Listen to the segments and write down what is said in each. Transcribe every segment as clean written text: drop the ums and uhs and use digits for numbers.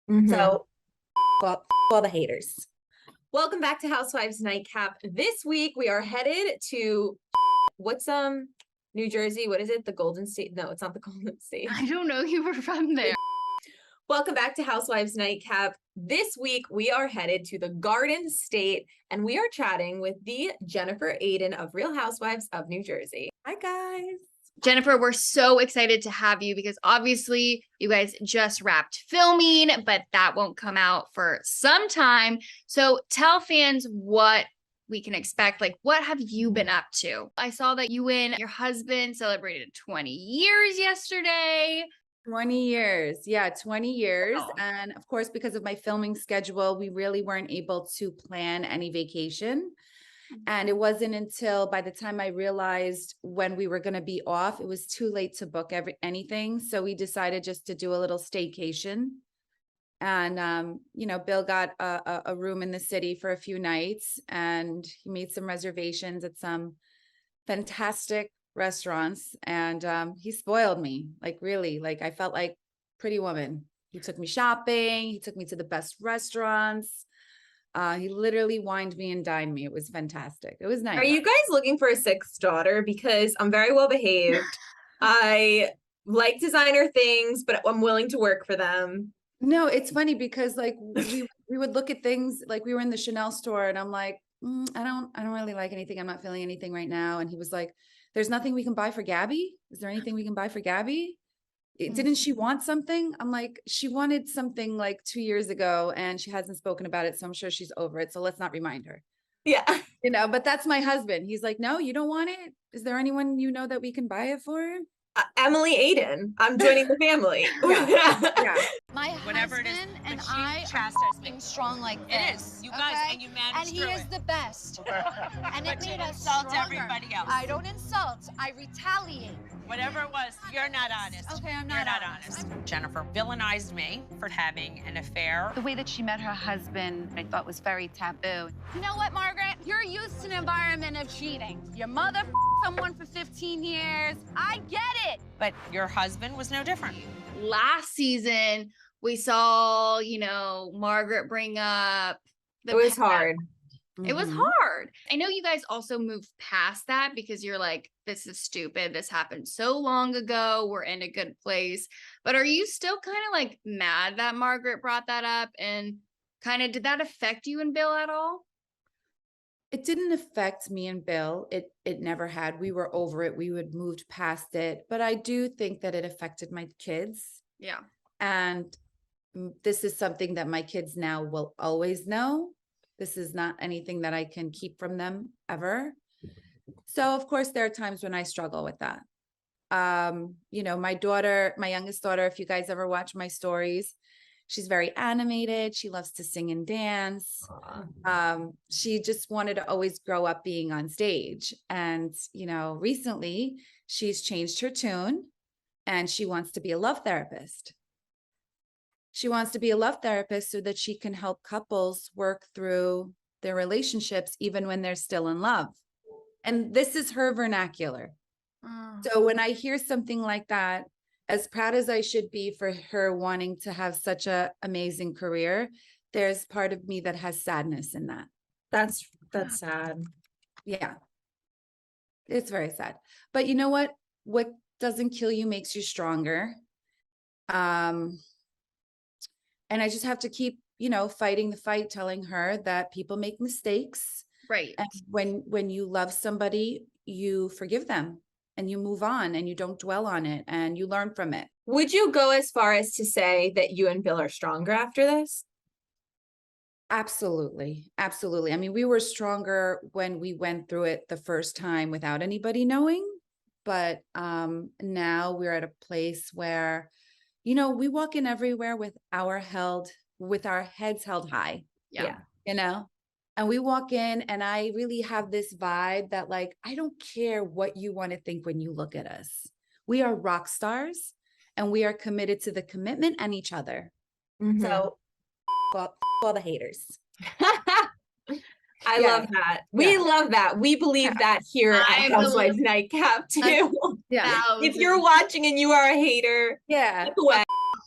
So all the haters. Welcome back to Housewives Nightcap. This week we are headed to what's New Jersey. What is it? The Golden State? No, it's not the Golden State. I don't know you were from there. Welcome back to Housewives Nightcap. This week we are headed to the Garden State and we are chatting with the Jennifer Aydin of Real Housewives of New Jersey. Hi guys. Jennifer, we're so excited to have you because obviously you guys just wrapped filming, but that won't come out for some time. So tell fans what we can expect. Like, what have you been up to? I saw that you and your husband celebrated 20 years yesterday. 20 years. Yeah, 20 years. Oh. And of course, because of my filming schedule, we really weren't able to plan any vacation. And it wasn't until by the time I realized when we were going to be off, it was too late to book anything. So we decided just to do a little staycation. And, Bill got a room in the city for a few nights and he made some reservations at some fantastic restaurants. And he spoiled me, like really, like I felt like Pretty Woman. He took me shopping. He took me to the best restaurants. He literally wined me and dined me. It was fantastic. It was nice. Are you guys looking for a sixth daughter? Because I'm very well behaved. I like designer things, but I'm willing to work for them. No, it's funny because like we would look at things like we were in the Chanel store and I'm like, I don't really like anything. I'm not feeling anything right now. And he was like, there's nothing we can buy for Gabby. Is there anything we can buy for Gabby? Didn't she want something? I'm like, she wanted something like 2 years ago and she hasn't spoken about it. So I'm sure she's over it. So let's not remind her. Yeah. But that's my husband. He's like, no, you don't want it. Is there anyone you know that we can buy it for? Emily Aydin. I'm joining the family. Yeah. My husband and I are being strong like this. It is. You guys, and you managed and he is the best. And it made us insult stronger. Everybody else. I don't insult. I retaliate. Whatever it was, you're not honest. Okay, I'm You're not honest. Jennifer villainized me for having an affair. The way that she met her husband, I thought was very taboo. You know what, Margaret? You're used to an environment of cheating. Your mother someone for 15 years. I get it. But your husband was no different. Last season, we saw, Margaret bring up it was hard. It was hard. I know you guys also moved past that because you're like, this is stupid. This happened so long ago. We're in a good place. But are you still kind of like mad that Margaret brought that up? And kind of, did that affect you and Bill at all? It didn't affect me and Bill. It never had. We were over it. We had moved past it. But I do think that it affected my kids. Yeah. And this is something that my kids now will always know. This is not anything that I can keep from them ever. So of course there are times when I struggle with that. My daughter, my youngest daughter, if you guys ever watch my stories, she's very animated. She loves to sing and dance. She just wanted to always grow up being on stage. And, recently she's changed her tune and she wants to be a love therapist. She wants to be a love therapist so that she can help couples work through their relationships, even when they're still in love. And this is her vernacular. So when I hear something like that, as proud as I should be for her wanting to have such an amazing career, there's part of me that has sadness in that. That's sad. Yeah. It's very sad. But you know what? What doesn't kill you makes you stronger. And I just have to keep, fighting the fight, telling her that people make mistakes. Right. And when you love somebody, you forgive them and you move on and you don't dwell on it and you learn from it. Would you go as far as to say that you and Bill are stronger after this? Absolutely. Absolutely. I mean, we were stronger when we went through it the first time without anybody knowing. But now we're at a place where we walk in everywhere with our heads held high. Yeah. And we walk in and I really have this vibe that like, I don't care what you want to think when you look at us. We are rock stars and we are committed to the commitment and each other. So all the haters. I love that. We love that. We believe that here at Housewives Nightcap too. Yeah. If you're watching and you are a hater, look away.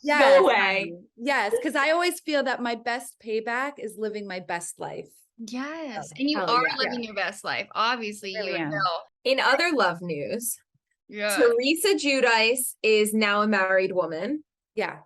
Yes, way. honey. Yes, because I always feel that my best payback is living my best life. Yes. And you Hell are yeah. living your best life. Obviously, you Really and am. Bill. In other love news, Yeah. Teresa Giudice is now a married woman. Yeah,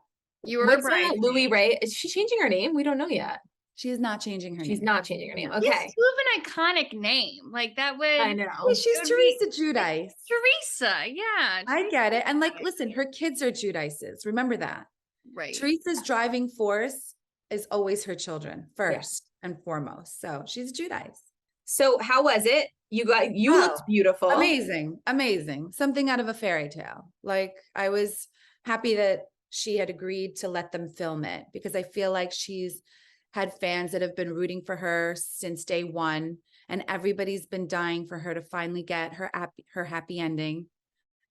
You were a What's bride. Louis Ray? Is she changing her name? We don't know yet. she is not changing her She's name. not changing her name. No. It's Okay. too of an iconic name. Like that would. I know. Yeah, she's It would be- Teresa Giudice. Teresa. Yeah. I get it. And like, Giudice. listen, her kids are Giudices. Remember that. Right. Teresa's driving force is always her children first and foremost. So she's Giudice. So how was it? You Oh, looked beautiful. Amazing. Amazing. Something out of a fairy tale. Like I was happy that she had agreed to let them film it because I feel like she's had fans that have been rooting for her since day one. And everybody's been dying for her to finally get her happy ending,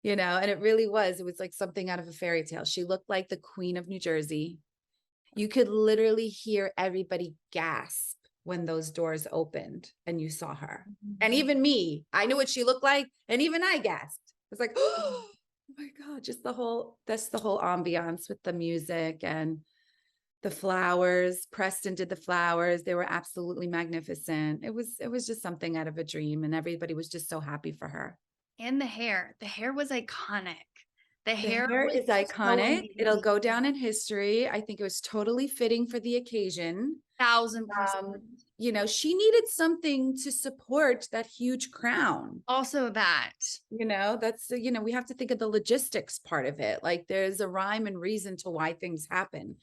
you know, and it really was. It was like something out of a fairy tale. She looked like the Queen of New Jersey. You could literally hear everybody gasp when those doors opened and you saw her. And even me, I knew what she looked like. And even I gasped. It was like, oh my God, just that's the whole ambiance with the music and the flowers. Preston did the flowers. They were absolutely magnificent. It was just something out of a dream. And everybody was just so happy for her. And the hair. The hair was iconic. The The hair hair was is so iconic. It'll amazing. go down in history. I think it was totally fitting for the occasion. 1000%. You know, she needed something to support that huge crown. Also that. You know, that's, you know, we have to think of the logistics part of it. Like there's a rhyme and reason to why things happen.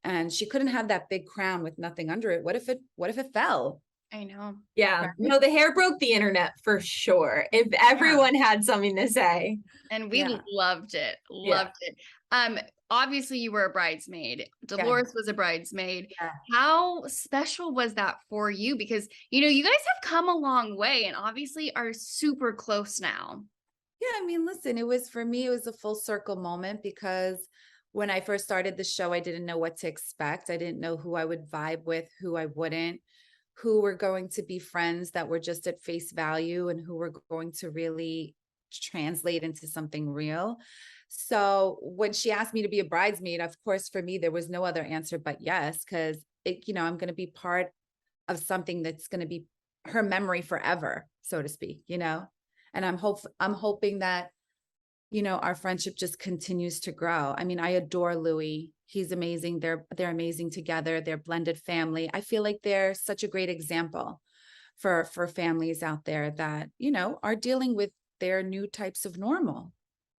And she couldn't have that big crown with nothing under it. What if it fell? I know. Yeah. Right. No, the hair broke the internet for sure. If everyone had something to say. And we Yeah. loved it. Yeah. Loved it. Obviously you were a bridesmaid. Dolores was a bridesmaid. Yeah. How special was that for you? Because you know, you guys have come a long way and obviously are super close now. Yeah, I mean, listen, for me, it was a full circle moment because when I first started the show, I didn't know what to expect. I didn't know who I would vibe with, who I wouldn't, who were going to be friends that were just at face value and who were going to really translate into something real. So when she asked me to be a bridesmaid, of course, for me, there was no other answer but yes, because you know, I'm going to be part of something that's going to be her memory forever, so to speak, you know, and I'm hoping that, you know, our friendship just continues to grow. I mean, I adore Louis. He's amazing. They're amazing together. They're blended family. I feel like they're such a great example for families out there that, you know, are dealing with their new types of normal.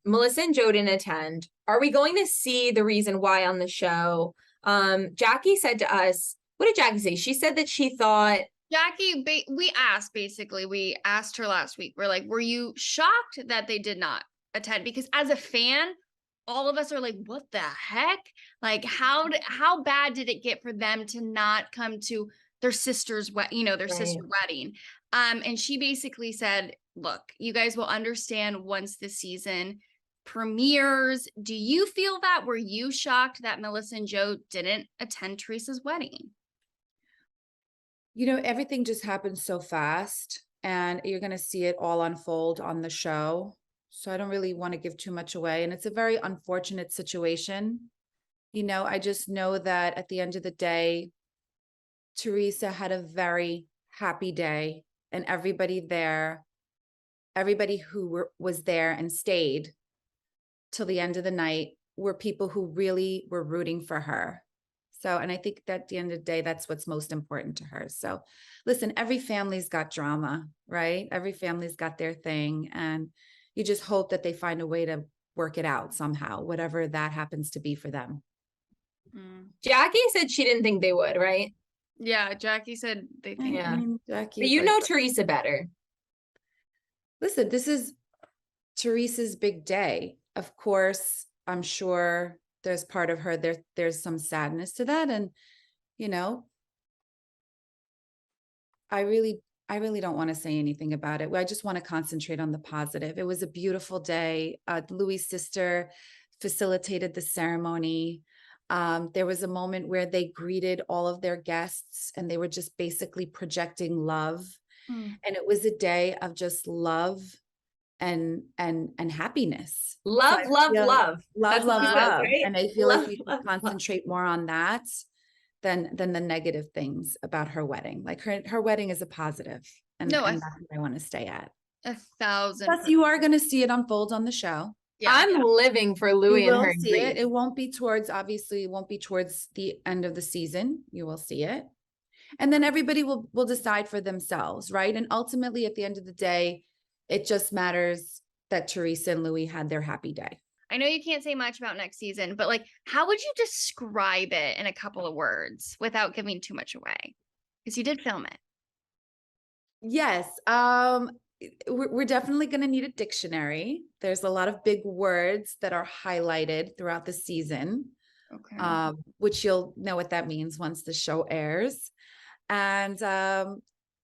Melissa and Joe didn't attend. Are we going to see the reason why on the show? Jackie said to us, what did Jackie say? She said that she thought Jackie, we asked her last week. We're like, were you shocked that they did not attend? Because as a fan, all of us are like, what the heck? Like, how bad did it get for them to not come to their sister's sister wedding? And she basically said, look, you guys will understand once the season premieres. Do you feel that? Were you shocked that Melissa and Joe didn't attend Teresa's wedding? You know, everything just happened so fast and you're going to see it all unfold on the show. So I don't really want to give too much away. And it's a very unfortunate situation. You know, I just know that at the end of the day, Teresa had a very happy day and everybody who was there and stayed till the end of the night were people who really were rooting for her. So, and I think that at the end of the day, that's what's most important to her. So listen, every family's got drama, right? Every family's got their thing. And you just hope that they find a way to work it out somehow, whatever that happens to be for them. Jackie said she didn't think they would, right? Yeah, Jackie said they think. Yeah. I mean, Jackie, But you know Teresa better. Listen, this is Teresa's big day. Of course, I'm sure there's part of her, there's some sadness to that. And, you know, I really don't want to say anything about it. I just want to concentrate on the positive. It was a beautiful day. Louis' sister facilitated the ceremony. There was a moment where they greeted all of their guests and they were just basically projecting love. And it was a day of just love and happiness. So Love, I love, feel- love. love, That's what love, she says, love. right? And I feel Love, like we should love, love. concentrate more on that than the negative things about her wedding. Like her wedding is a positive, and No, that's what I want to stay at. 1,000%. Plus, you are going to see it unfold on the show. Yeah. I'm living for You Louis and will her see it. grief. It won't be towards, obviously, it won't be towards the end of the season. You will see it. And then everybody will decide for themselves, right? And ultimately, at the end of the day, it just matters that Teresa and Louis had their happy day. I know you can't say much about next season, but like, how would you describe it in a couple of words without giving too much away? Because you did film it. Yes. We're definitely going to need a dictionary. There's a lot of big words that are highlighted throughout the season, Okay. which you'll know what that means once the show airs. And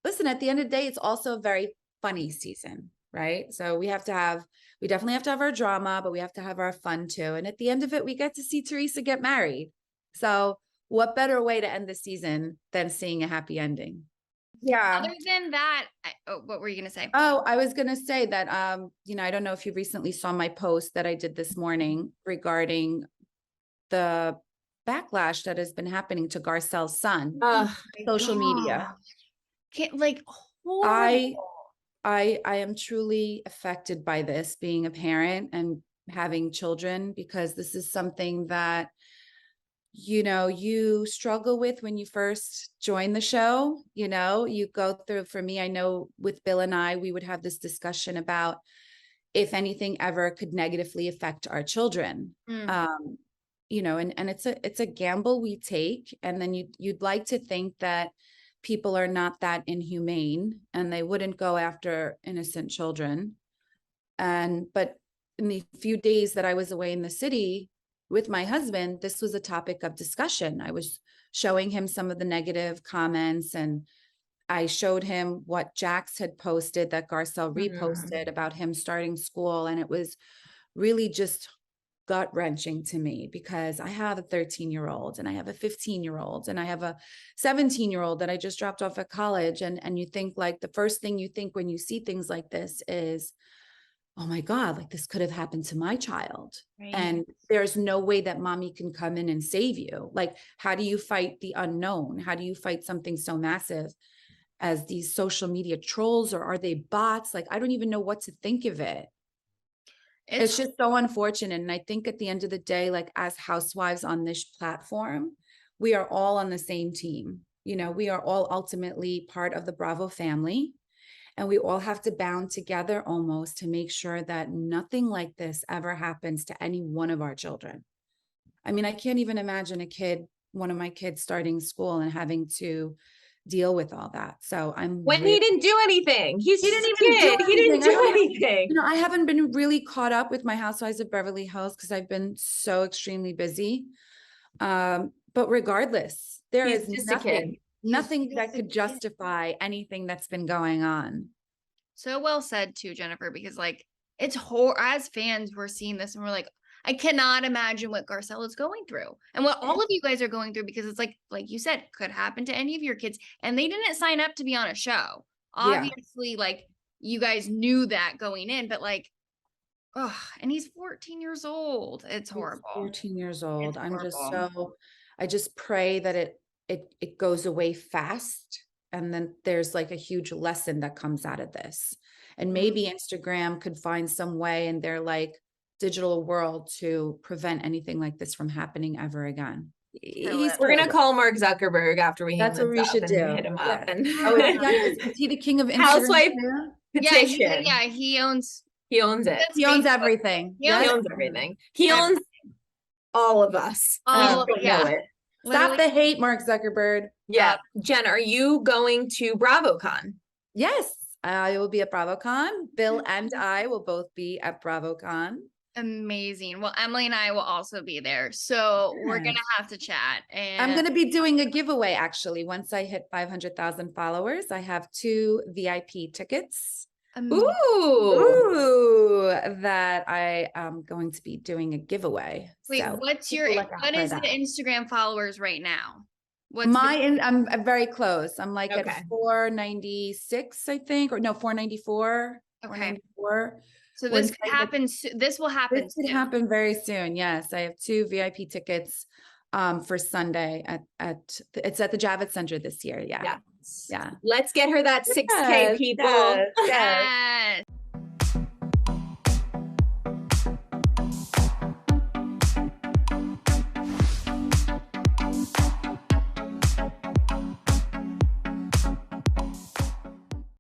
listen, at the end of the day, it's also a very funny season, right? So we definitely have to have our drama, but we have to have our fun too. And at the end of it, we get to see Teresa get married. So what better way to end the season than seeing a happy ending? Yeah. Other than that, what were you going to say? Oh, I was going to say that, I don't know if you recently saw my post that I did this morning regarding the backlash that has been happening to Garcelle's son, social media. Can't like I horrible. am truly affected by this, being a parent and having children, because this is something that, you struggle with when you first join the show. You go through, for me, I know with Bill and I, we would have this discussion about if anything ever could negatively affect our children. And it's a gamble we take. And then you'd like to think that people are not that inhumane and they wouldn't go after innocent children. But in the few days that I was away in the city with my husband, this was a topic of discussion. I was showing him some of the negative comments, and I showed him what Jax had posted that Garcelle reposted about him starting school. And it was really just gut-wrenching to me, because I have a 13-year-old and I have a 15-year-old and I have a 17-year-old that I just dropped off at college. And you think, like, the first thing you think when you see things like this is, oh my God, like this could have happened to my child. Right. And there's no way that mommy can come in and save you. Like, how do you fight the unknown? How do you fight something so massive as these social media trolls, or are they bots? Like, I don't even know what to think of it. It's just so unfortunate. And I think at the end of the day, like, as housewives on this platform, we are all on the same team. We are all ultimately part of the Bravo family. And we all have to bound together almost to make sure that nothing like this ever happens to any one of our children. I mean, I can't even imagine one of my kids starting school and having to deal with all that. So he didn't do anything. He didn't even He didn't do anything. I haven't been really caught up with my Housewives of Beverly Hills because I've been so extremely busy. But regardless, there is nothing that could justify anything that's been going on. So well said too, Jennifer, because like it's as fans, we're seeing this and we're like, I cannot imagine what Garcelle is going through and what all of you guys are going through, because it's like you said, could happen to any of your kids. And they didn't sign up to be on a show. Obviously, like you guys knew that going in, but like, and he's 14 years old. It's horrible. He's 14 years old. I just pray that it goes away fast. And then there's like a huge lesson that comes out of this. And maybe Instagram could find some way in their like digital world to prevent anything like this from happening ever again. We're going to call Mark Zuckerberg after we That's what we should do. Hit him up. And is he the king of Instagram? Housewife petition. He owns it. He owns everything. He owns everything. He owns all of us. Know it. Stop the hate, Mark Zuckerberg. Yeah. Jen, are you going to BravoCon? Yes, I will be at BravoCon. Bill and I will both be at BravoCon. Amazing. Well, Emily and I will also be there. So we're going to have to chat. And I'm going to be doing a giveaway, actually. Once I hit 500,000 followers, I have 2 VIP tickets. Ooh, that I am going to be doing a giveaway. Wait, so what is the Instagram followers right now? I'm very close. I'm like at 496, I think, or no, 494. Okay. 494. So We're this could excited. happen. This will happen. This could soon. happen very soon. Yes, I have 2 VIP tickets for Sunday it's at the Javits Center this year. Yeah. Yeah. Yeah. Let's get her that 6K, Yes, people. yes, yes. Yes.